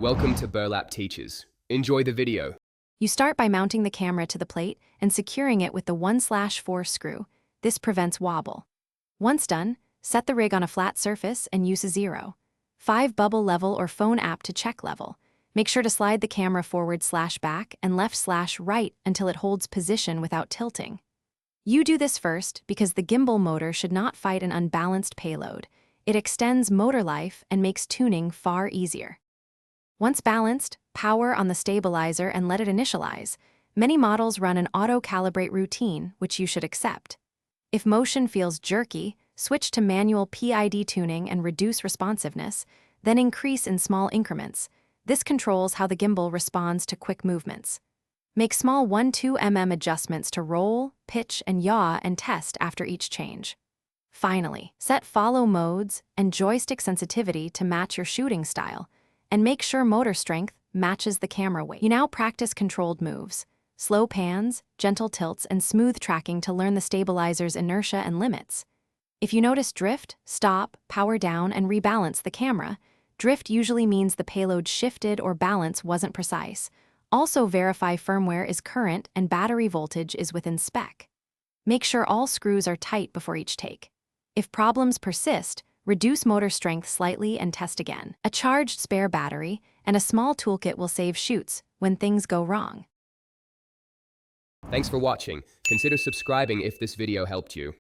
Welcome to Burlap Teachers. Enjoy the video. You start by mounting the camera to the plate and securing it with the 1/4 screw. This prevents wobble. Once done, set the rig on a flat surface and use a 0.5 bubble level or phone app to check level. Make sure to slide the camera forward/back and left/right until it holds position without tilting. You do this first because the gimbal motor should not fight an unbalanced payload. It extends motor life and makes tuning far easier. Once balanced, power on the stabilizer and let it initialize. Many models run an auto-calibrate routine, which you should accept. If motion feels jerky, switch to manual PID tuning and reduce responsiveness, then increase in small increments. This controls how the gimbal responds to quick movements. Make small 1-2 mm adjustments to roll, pitch, and yaw and test after each change. Finally, set follow modes and joystick sensitivity to match your shooting style, and make sure motor strength matches the camera weight. You now practice controlled moves, slow pans, gentle tilts, and smooth tracking to learn the stabilizer's inertia and limits. If you notice drift, stop, power down, and rebalance the camera. Drift usually means the payload shifted or balance wasn't precise. Also verify firmware is current and battery voltage is within spec. Make sure all screws are tight before each take. If problems persist, reduce motor strength slightly and test again. A charged spare battery and a small toolkit will save shoots when things go wrong. Thanks for watching. Consider subscribing if this video helped you.